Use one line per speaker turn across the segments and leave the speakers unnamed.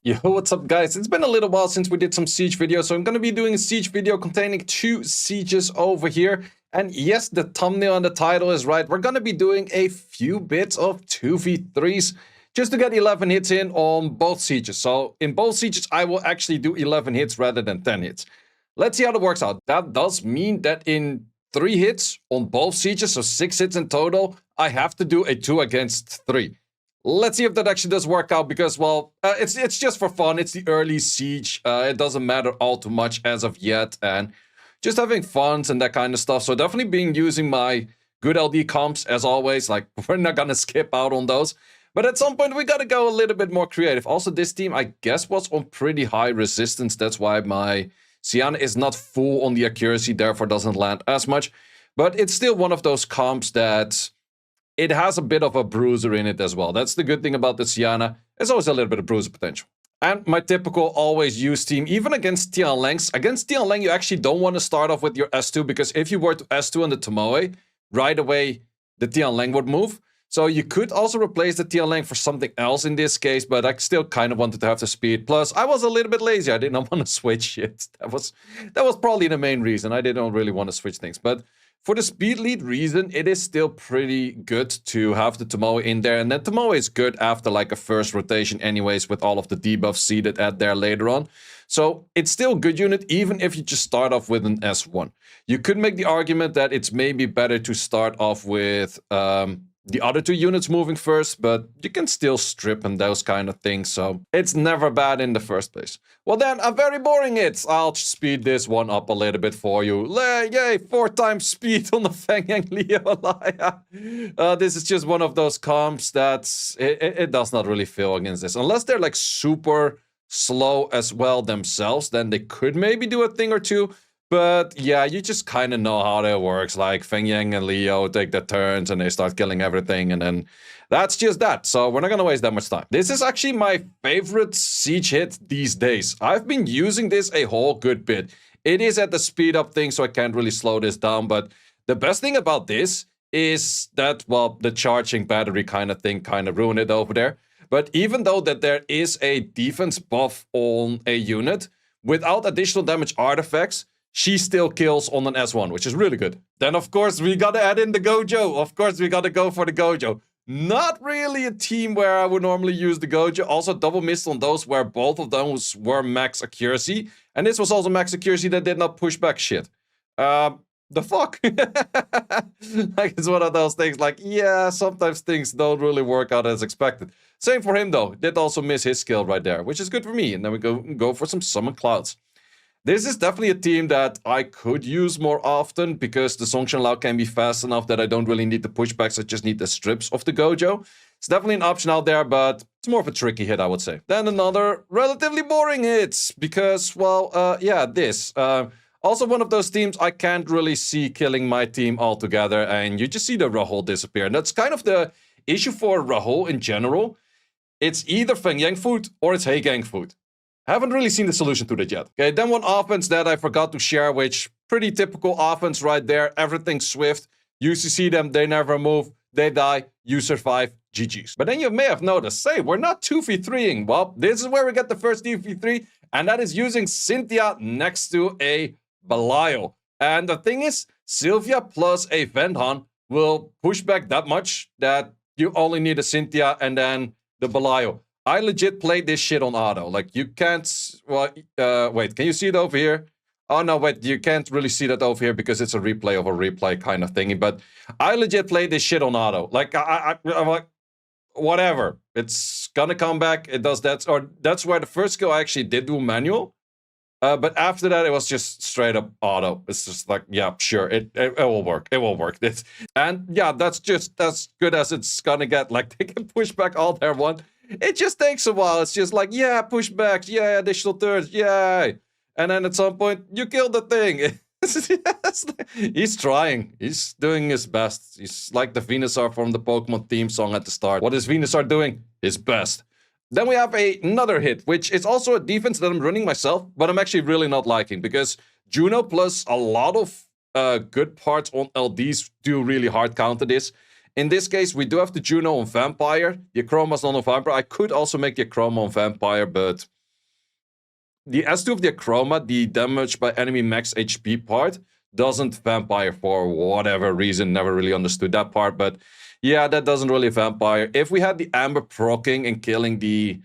Yo, what's up guys? It's been a little while since we did some Siege videos, so I'm going to be doing a Siege video containing 2 Sieges over here. And yes, the thumbnail and the title is right. We're going to be doing a few bits of 2v3s just to get 11 hits in on both Sieges. So in both Sieges, I will actually do 11 hits rather than 10 hits. Let's see how that works out. That does mean that in 3 hits on both Sieges, so 6 hits in total, I have to do a 2 against 3. Let's see if that actually does work out because, well, it's just for fun. It's the early Siege. It doesn't matter all too much as of yet. And just having fun and that kind of stuff. So definitely using my good LD comps as always. Like, we're not going to skip out on those. But at some point, we got to go a little bit more creative. Also, this team, I guess, was on pretty high resistance. That's why my Seiishizo is not full on the accuracy, therefore doesn't land as much. But it's still one of those comps that... it has a bit of a bruiser in it as well. That's the good thing about the Seiishizo. There's always a little bit of bruiser potential. And my typical always use team, even against Tianlengs. Against Tianleng, you actually don't want to start off with your S2, because if you were to S2 on the Tomoe, right away the Tianleng would move. So you could also replace the Tianleng for something else in this case, but I still kind of wanted to have the speed. Plus, I was a little bit lazy. I did not want to switch it. That was probably the main reason. I didn't really want to switch things, but... for the speed lead reason, it is still pretty good to have the Tomoe in there. And then Tomoe is good after like a first rotation anyways, with all of the debuffs seeded at there later on. So it's still a good unit, even if you just start off with an S1. You could make the argument that it's maybe better to start off with the other 2 units moving first, but you can still strip and those kind of things, so it's never bad in the first place. Well then, a very boring hit. I'll speed this one up a little bit for you. Yay, 4 times speed on the Feng Yang Leo Alaya. This is just one of those comps that it does not really feel against this. Unless they're like super slow as well themselves, then they could maybe do a thing or two. But yeah, you just kind of know how that works. Like Feng Yang and Leo take their turns and they start killing everything, and then that's just that. So we're not going to waste that much time. This is actually my favorite Siege hit these days. I've been using this a whole good bit. It is at the speed up thing, so I can't really slow this down. But the best thing about this is that, well, the charging battery kind of thing kind of ruined it over there. But even though that there is a defense buff on a unit, without additional damage artifacts, she still kills on an S1, which is really good. Then, of course, we gotta add in the Gojo. Of course, we gotta go for the Gojo. Not really a team where I would normally use the Gojo. Also, double missed on those where both of those were max accuracy. And this was also max accuracy that did not push back shit. The fuck? Like, it's one of those things like, yeah, sometimes things don't really work out as expected. Same for him, though. Did also miss his skill right there, which is good for me. And then we go for some Summon Clouds. This is definitely a team that I could use more often because the Songshan Lao can be fast enough that I don't really need the pushbacks, I just need the strips of the Gojo. It's definitely an option out there, but it's more of a tricky hit, I would say. Then another relatively boring hit because, well, yeah, this. Also one of those teams I can't really see killing my team altogether, and you just see the Rahul disappear. And that's kind of the issue for Rahul in general. It's either Feng Yang food or it's He Gang food. Haven't really seen the solution to that yet. Okay, then one offense that I forgot to share, which pretty typical offense right there. Everything swift. You see them, they never move, they die, you survive, GG's. But then you may have noticed, say, we're not 2v3ing. Well, this is where we get the first 2v3, and that is using Cynthia next to a Belial. And the thing is, Sylvia plus a Vendhan will push back that much that you only need a Cynthia and then the Belial. I legit played this shit on auto. Like, you can't... well, wait, can you see it over here? Oh, no, wait, you can't really see that over here because it's a replay of a replay kind of thingy. But I legit played this shit on auto. Like, I'm like, whatever. It's gonna come back. It does that. Or that's where the first skill I actually did do manual. But after that, it was just straight up auto. It's just like, yeah, sure, it will work. It will work. And yeah, that's just as good as it's gonna get. Like, they can push back all their one. It just takes a while. It's just like, yeah, pushbacks, yeah, additional turns, yay. And then at some point, you kill the thing. He's trying. He's doing his best. He's like the Venusaur from the Pokemon theme song at the start. What is Venusaur doing? His best. Then we have another hit, which is also a defense that I'm running myself, but I'm actually really not liking because Juno plus a lot of good parts on LDs do really hard counter this. In this case, we do have the Juno on Vampire. The Chroma's not on Vampire. I could also make the Chroma on Vampire, but the S2 of the Achroma, the damage by enemy max HP part, doesn't vampire for whatever reason. Never really understood that part, but yeah, that doesn't really vampire. If we had the Amber proccing and killing the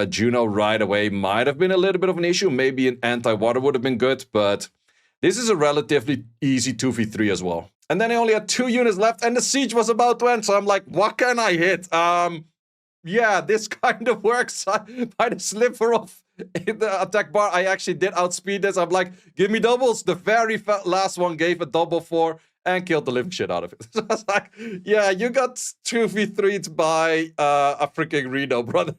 Juno right away, might have been a little bit of an issue. Maybe an anti-water would have been good, but this is a relatively easy 2v3 as well. And then I only had 2 units left, and the siege was about to end, so I'm like, what can I hit? Yeah, this kind of works by the sliver of the attack bar. I actually did outspeed this. I'm like, give me doubles. The very last one gave a double 4 and killed the living shit out of it. So I was like, yeah, you got 2v3'd by a freaking Reno, brother.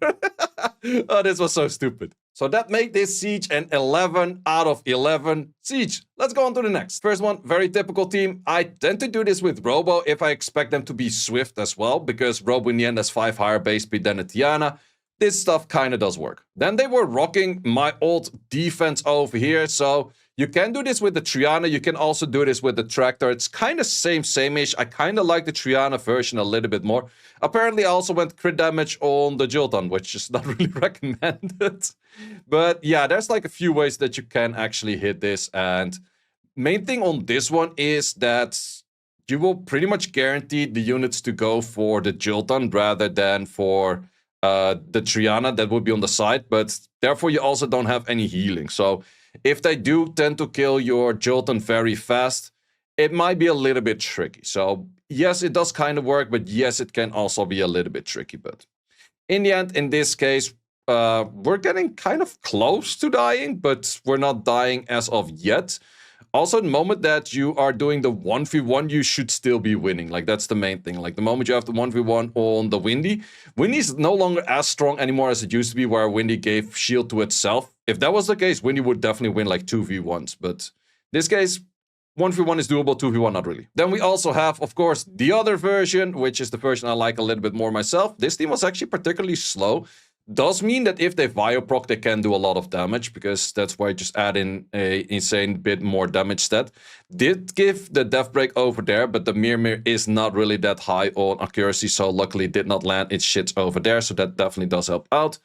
Oh, this was so stupid. So that made this siege an 11 out of 11 siege. Let's go on to the next. First one, very typical team. I tend to do this with Robo if I expect them to be swift as well, because Robo in the end has 5 higher base speed than a Tiana. This stuff kind of does work. Then they were rocking my old defense over here, so you can do this with the Triana. You can also do this with the Tractor. It's kind of same-ish. I kind of like the Triana version a little bit more. Apparently, I also went crit damage on the Jilton, which is not really recommended. But yeah, there's like a few ways that you can actually hit this. And main thing on this one is that you will pretty much guarantee the units to go for the Jilton rather than for the Triana that would be on the side. But therefore, you also don't have any healing. So if they do tend to kill your Jilton very fast, it might be a little bit tricky. So yes, it does kind of work, but yes, it can also be a little bit tricky. But in the end, in this case, we're getting kind of close to dying, but we're not dying as of yet. Also, the moment that you are doing the 1v1, you should still be winning. Like, that's the main thing. Like, the moment you have the 1v1 on the Windy, Windy is no longer as strong anymore as it used to be, where Windy gave shield to itself. If that was the case, Windy would definitely win, like, 2v1s. But in this case, 1v1 is doable, 2v1 not really. Then we also have, of course, the other version, which is the version I like a little bit more myself. This team was actually particularly slow. Does mean that if they Vioproc, they can do a lot of damage, because that's why I just add in a insane bit more damage stat. Did give the Death Break over there, but the Mirror is not really that high on accuracy, so luckily did not land its shits over there, so that definitely does help out.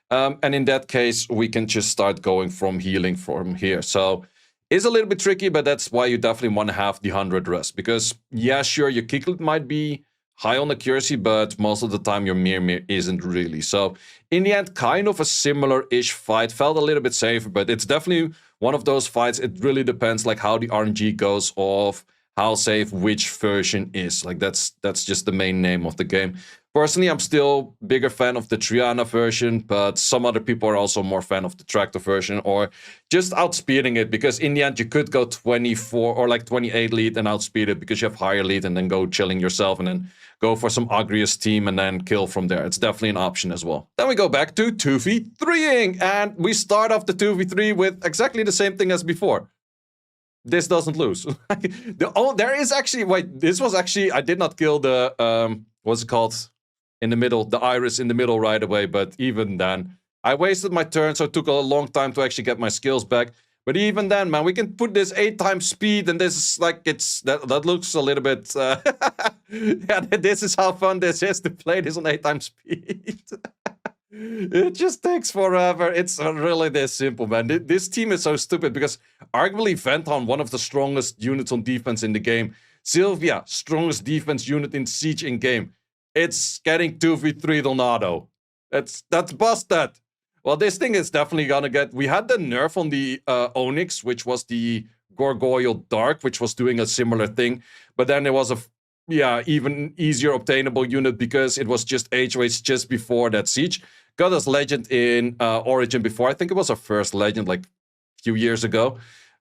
And in that case, we can just start going from healing from here. So it's a little bit tricky, but that's why you definitely want to have the 100 rest, because yeah, sure, your Kicklet might be high on accuracy, but most of the time your Mirror isn't really. So in the end, kind of a similar-ish fight. Felt a little bit safer, but it's definitely one of those fights. It really depends like how the RNG goes of how safe which version is. Like that's just the main name of the game. Personally, I'm still bigger fan of the Triana version, but some other people are also more fan of the Tractor version, or just outspeeding it, because in the end you could go 24 or like 28 lead and outspeed it because you have higher lead, and then go chilling yourself and then go for some Agrius team and then kill from there. It's definitely an option as well. Then we go back to 2v3ing, and we start off the 2v3 with exactly the same thing as before. This doesn't lose. There is actually, wait, this was actually, I did not kill the, what's it called? In the middle, the Iris in the middle right away, but even then, I wasted my turn, so it took a long time to actually get my skills back. But even then, man, we can put this 8 times speed, and this is like, that looks a little bit, yeah, this is how fun this is to play this on 8 times speed. It just takes forever. It's really this simple, man. This team is so stupid, because arguably Venton, one of the strongest units on defense in the game, Sylvia, strongest defense unit in Siege in game. It's getting 2v3 Donado. That's busted. Well, this thing is definitely gonna get... We had the nerf on the Onyx, which was the Gargoyle Dark, which was doing a similar thing. But then there was a, even easier obtainable unit, because it was just HOH just before that Siege. Got us Legend in Origin before. I think it was our first Legend, like, a few years ago.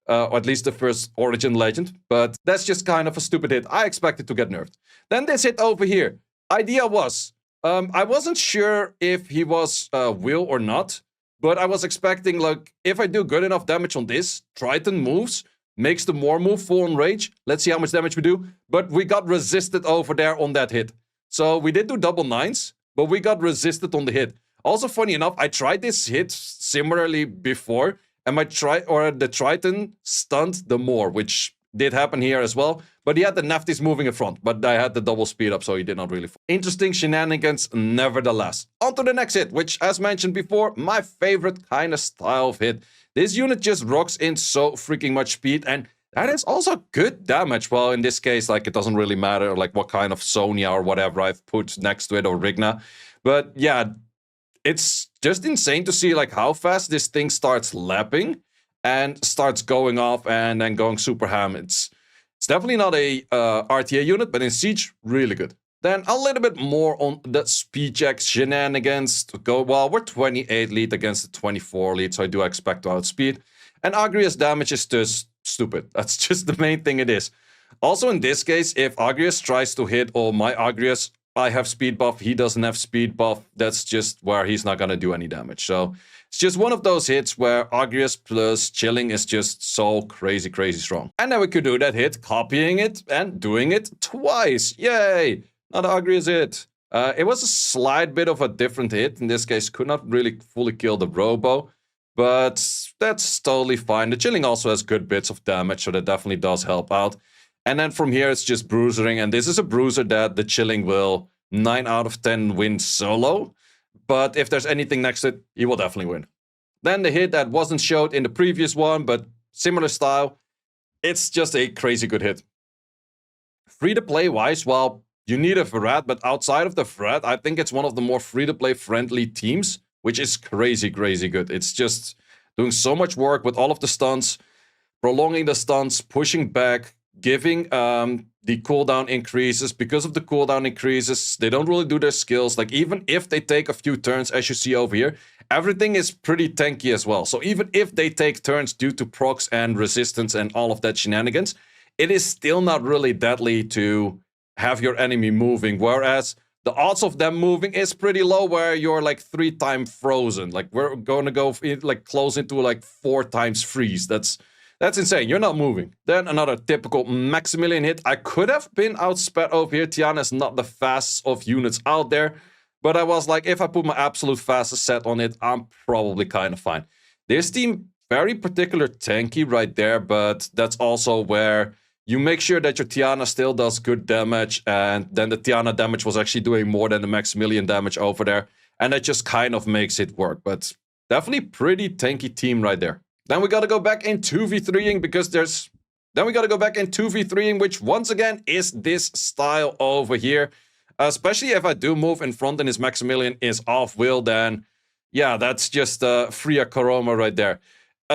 Or at least the first Origin Legend. But that's just kind of a stupid hit. I expected to get nerfed. Then this hit over here. Idea was, I wasn't sure if he was Will or not, but I was expecting, like, if I do good enough damage on this, Triton moves, makes the Moor move full on rage. Let's see how much damage we do. But we got resisted over there on that hit. So we did do double 9s, but we got resisted on the hit. Also, funny enough, I tried this hit similarly before, and the Triton stunned the Moor, which did happen here as well. But he had the Naftis moving in front. But I had the double speed up, so he did not really fall. Interesting shenanigans nevertheless. On to the next hit, which, as mentioned before, my favorite kind of style of hit. This unit just rocks in so freaking much speed, and that is also good damage. Well, in this case, like, it doesn't really matter, like, what kind of Sonya or whatever I've put next to it, or Rigna. But yeah, it's just insane to see, like, how fast this thing starts lapping and starts going off and then going super ham. It's definitely not a RTA unit, but in Siege, really good. Then a little bit more on the speed check shenanigans to go. Well, we're 28 lead against the 24 lead, so I do expect to outspeed. And Agrius damage is just stupid. That's just the main thing it is. Also in this case, if Agrius tries to hit, or my Agrius, I have speed buff, he doesn't have speed buff, that's just where he's not gonna do any damage. So it's just one of those hits where Agrius plus chilling is just so crazy, crazy strong. And then we could do that hit, copying it and doing it twice. Yay! Not Agrius hit. It was a slight bit of a different hit. In this case, could not really fully kill the Robo, but that's totally fine. The chilling also has good bits of damage, so that definitely does help out. And then from here, it's just bruisering, and this is a bruiser that the chilling will 9 out of 10 win solo. But if there's anything next to it, he will definitely win. Then the hit that wasn't showed in the previous one, but similar style, it's just a crazy good hit. Free-to-play wise, well, you need a Verrat, but outside of the Verrat, I think it's one of the more free-to-play friendly teams, which is crazy, crazy good. It's just doing so much work with all of the stunts, prolonging the stunts, pushing back, giving the cooldown increases. Because of the cooldown increases, they don't really do their skills. Like, even if they take a few turns, as you see over here, everything is pretty tanky as well. So even if they take turns due to procs and resistance and all of that shenanigans, it is still not really deadly to have your enemy moving. Whereas the odds of them moving is pretty low, where you're like 3 times frozen. Like, we're going to go like close into like 4 times freeze. That's insane. You're not moving. Then another typical Maximilian hit. I could have been outsped over here. Tiana is not the fastest of units out there, but I was like, if I put my absolute fastest set on it, I'm probably kind of fine. This team, very particular tanky right there, but that's also where you make sure that your Tiana still does good damage, and then the Tiana damage was actually doing more than the Maximilian damage over there, and that just kind of makes it work. But definitely pretty tanky team right there. Then we gotta go back in 2v3ing, because there's... Then we gotta go back in 2v3ing, which once again is this style over here. Especially if I do move in front and his Maximilian is off-wheel, then... yeah, that's just Freya Koroma right there.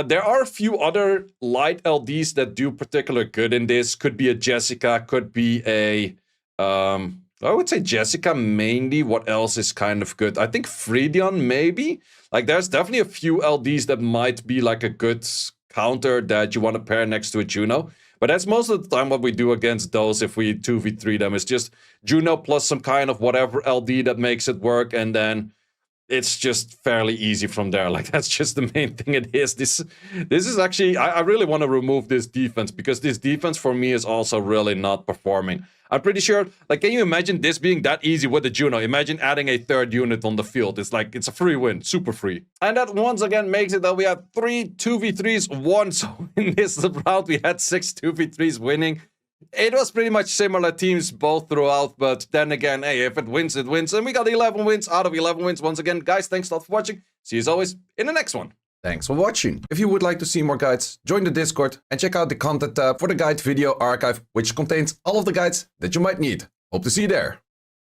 There are a few other light LDs that do particular good in this. Could be a Jessica, could be a... I would say Jessica mainly. What else is kind of good? I think Friedeon maybe? Like, there's definitely a few LDs that might be like a good counter that you want to pair next to a Juno. But that's most of the time what we do against those if we 2v3 them. It's just Juno plus some kind of whatever LD that makes it work, and then it's just fairly easy from there. Like, that's just the main thing it is. This is actually... I really want to remove this defense, because this defense for me is also really not performing. I'm pretty sure... like, can you imagine this being that easy with the Juno? Imagine adding a 3rd unit on the field. It's like, it's a free win. Super free. And that once again makes it that we have 3 2v3s won. So in this round, we had 6 2v3s winning. It was pretty much similar teams both throughout, but then again, hey, if it wins, it wins. And we got 11 wins out of 11 wins. Once again, guys, thanks a lot for watching. See you as always in the next one.
Thanks for watching. If you would like to see more guides, join the Discord and check out the content tab for the guide video archive, which contains all of the guides that you might need. Hope to see you there.